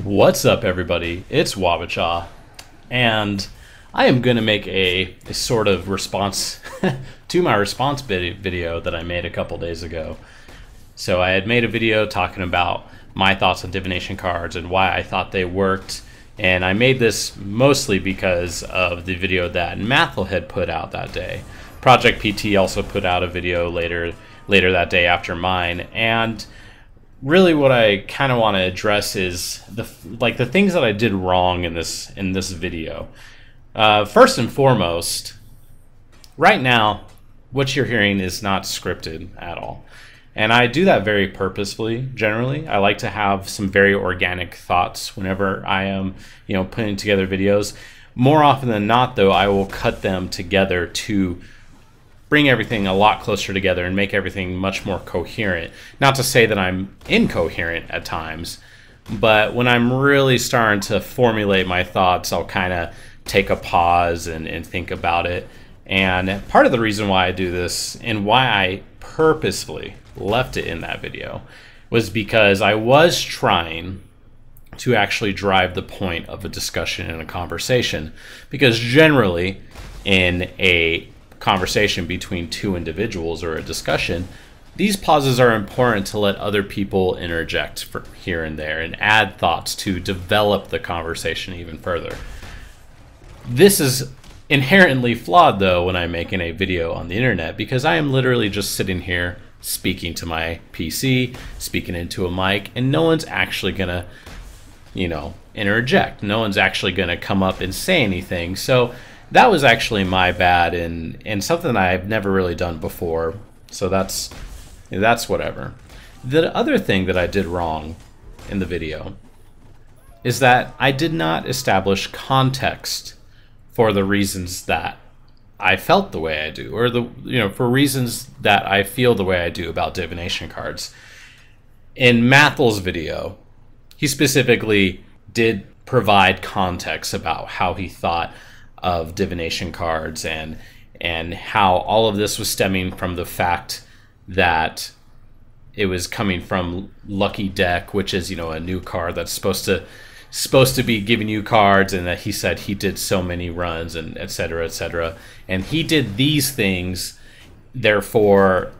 What's up, everybody? It's Waba, and I am going to make a sort of response to my response video that I made a couple days ago. So I had made a video talking about my thoughts on divination cards and why I thought they worked, and I made this mostly because of the video that Mathel had put out that day. Project PT also put out a video later that day after mine, and really what I kind of want to address is the things that I did wrong in this video. First and foremost, right now what you're hearing is not scripted at all, and I do that very purposefully. Generally, I like to have some very organic thoughts whenever I am putting together videos. More often than not, though, I will cut them together to bring everything a lot closer together and make everything much more coherent. Not to say that I'm incoherent at times, but when I'm really starting to formulate my thoughts, I'll kind of take a pause and think about it. And part of the reason why I do this and why I purposefully left it in that video was because I was trying to actually drive the point of a discussion and a conversation. Because generally in a conversation between two individuals or a discussion, these pauses are important to let other people interject for here and there and add thoughts to develop the conversation even further. This is inherently flawed, though, when I'm making a video on the internet, because I am literally just sitting here speaking to my PC, speaking into a mic, and no one's actually gonna interject. No one's actually gonna come up and say anything. So that was actually my bad and something that I've never really done before. So that's whatever. The other thing that I did wrong in the video is that I did not establish context for the reasons that I felt the way I do, or for reasons that I feel the way I do about divination cards. In Mathel's video, he specifically did provide context about how he thought of divination cards and how all of this was stemming from the fact that it was coming from Lucky Deck, which is a new card that's supposed to be giving you cards, and that he said he did so many runs and etc., etc. And he did these things, therefore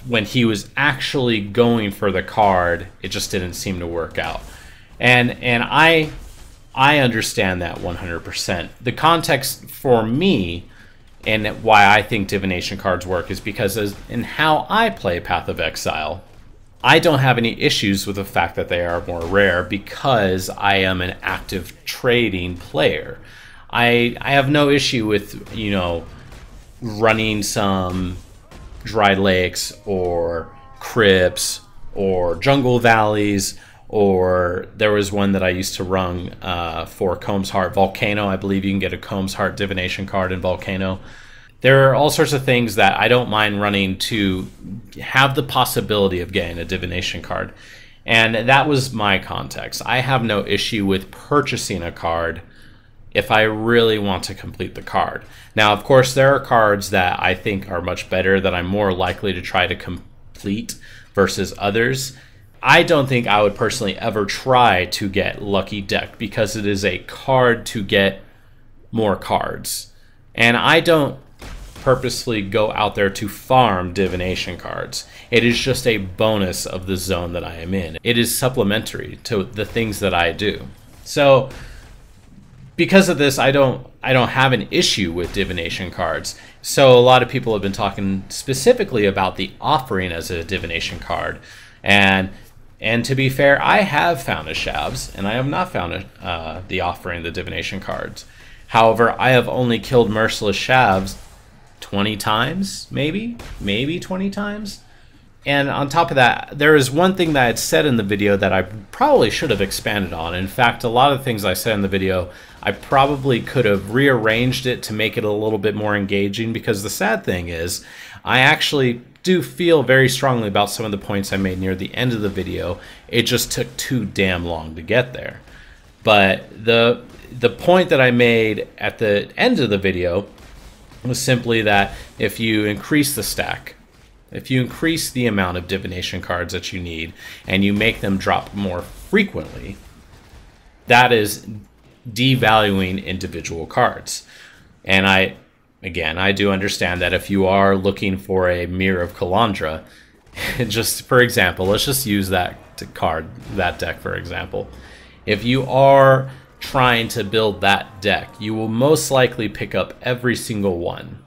when he was actually going for the card, it just didn't seem to work out. And I understand that 100%. The context for me and why I think divination cards work is because in how I play Path of Exile, I don't have any issues with the fact that they are more rare because I am an active trading player. I have no issue with running some dry lakes or crypts or jungle valleys, or there was one that I used to run for Combs Heart Volcano. I believe you can get a Combs Heart divination card in Volcano. There are all sorts of things that I don't mind running to have the possibility of getting a divination card. And that was my context. I have no issue with purchasing a card if I really want to complete the card. Now, of course, there are cards that I think are much better, that I'm more likely to try to complete versus others. I don't think I would personally ever try to get Lucky Deck because it is a card to get more cards. And I don't purposely go out there to farm divination cards. It is just a bonus of the zone that I am in. It is supplementary to the things that I do. So because of this, I don't have an issue with divination cards. So a lot of people have been talking specifically about the offering as a divination card. And to be fair, I have found a Shavs, and I have not found the offering, the divination cards. However, I have only killed Merciless Shavs 20 times, maybe 20 times. And on top of that, there is one thing that I had said in the video that I probably should have expanded on. In fact, a lot of the things I said in the video, I probably could have rearranged it to make it a little bit more engaging, because the sad thing is I actually do feel very strongly about some of the points I made near the end of the video. It just took too damn long to get there. But the point that I made at the end of the video was simply that if you increase the stack, if you increase the amount of divination cards that you need and you make them drop more frequently, that is devaluing individual cards. And I do understand that if you are looking for a Mirror of Kalandra, just for example, let's just use that deck for example. If you are trying to build that deck, you will most likely pick up every single one.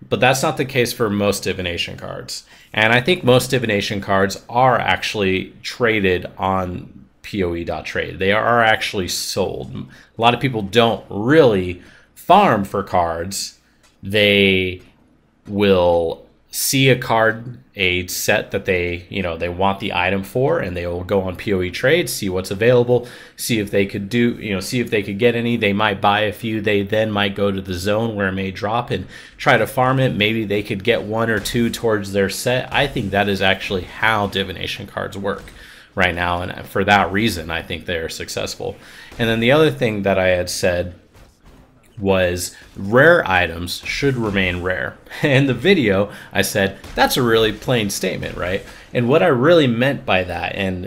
But that's not the case for most divination cards. And I think most divination cards are actually traded on PoE.trade. They are actually sold. A lot of people don't really farm for cards. They will see a card, a set that they want the item for, and they will go on PoE trade, see what's available, see if they could see if they could get any. They might buy a few. They then might go to the zone where it may drop and try to farm it. Maybe they could get one or two towards their set. I think that is actually how divination cards work right now, and for that reason, I think they're successful. And then the other thing that I had said was rare items should remain rare. In the video, I said, that's a really plain statement, right? And what I really meant by that, and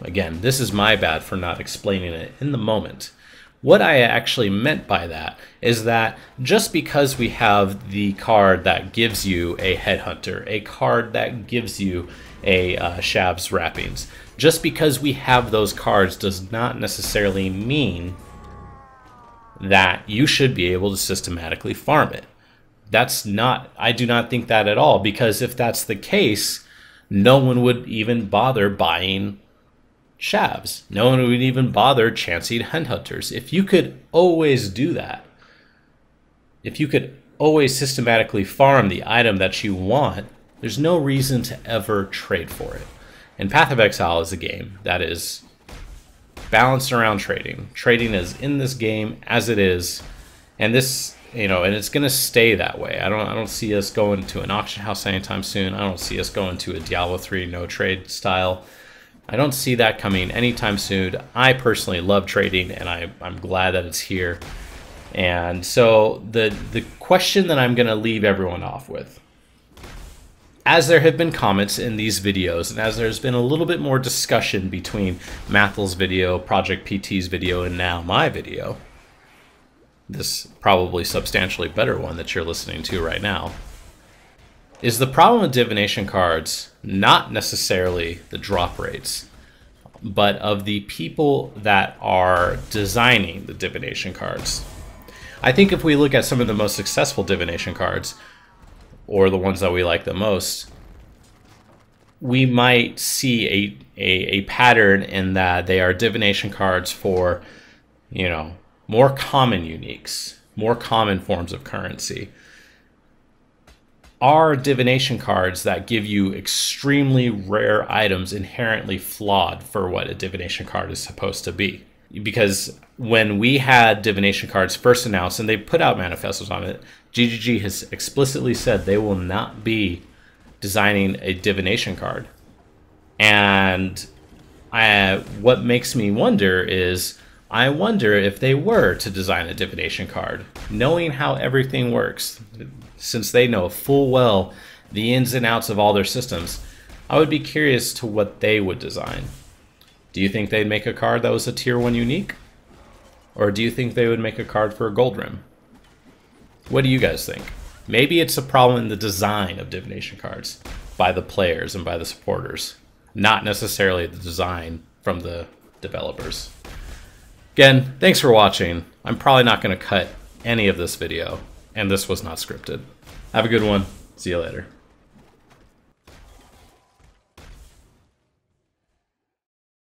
again, this is my bad for not explaining it in the moment. What I actually meant by that is that just because we have the card that gives you a Headhunter, a card that gives you a Shab's Wrappings, just because we have those cards does not necessarily mean that you should be able to systematically farm it. I do not think that at all, because if that's the case, no one would even bother buying Shabs. No one would even bother chancing Headhunters. If you could always do that, if you could always systematically farm the item that you want, there's no reason to ever trade for it. And Path of Exile is a game that is balanced around trading. Trading is in this game as it is, and this, and it's going to stay that way. I don't see us going to an auction house anytime soon. I don't see us going to a Diablo 3 no trade style. I don't see that coming anytime soon. I personally love trading, and I'm glad that it's here. And so the question that I'm going to leave everyone off with, as there have been comments in these videos, and as there's been a little bit more discussion between Mathel's video, Project PT's video, and now my video, this probably substantially better one that you're listening to right now, is the problem with divination cards not necessarily the drop rates, but of the people that are designing the divination cards. I think if we look at some of the most successful divination cards, or the ones that we like the most, we might see a pattern in that they are divination cards for, more common uniques, more common forms of currency. Are divination cards that give you extremely rare items inherently flawed for what a divination card is supposed to be? Because when we had divination cards first announced, and they put out manifestos on it, GGG has explicitly said they will not be designing a divination card. And what makes me wonder is, I wonder if they were to design a divination card, knowing how everything works, since they know full well the ins and outs of all their systems, I would be curious to what they would design. Do you think they'd make a card that was a tier 1 unique? Or do you think they would make a card for a gold rim? What do you guys think? Maybe it's a problem in the design of divination cards by the players and by the supporters, not necessarily the design from the developers. Again, thanks for watching. I'm probably not going to cut any of this video, and this was not scripted. Have a good one. See you later.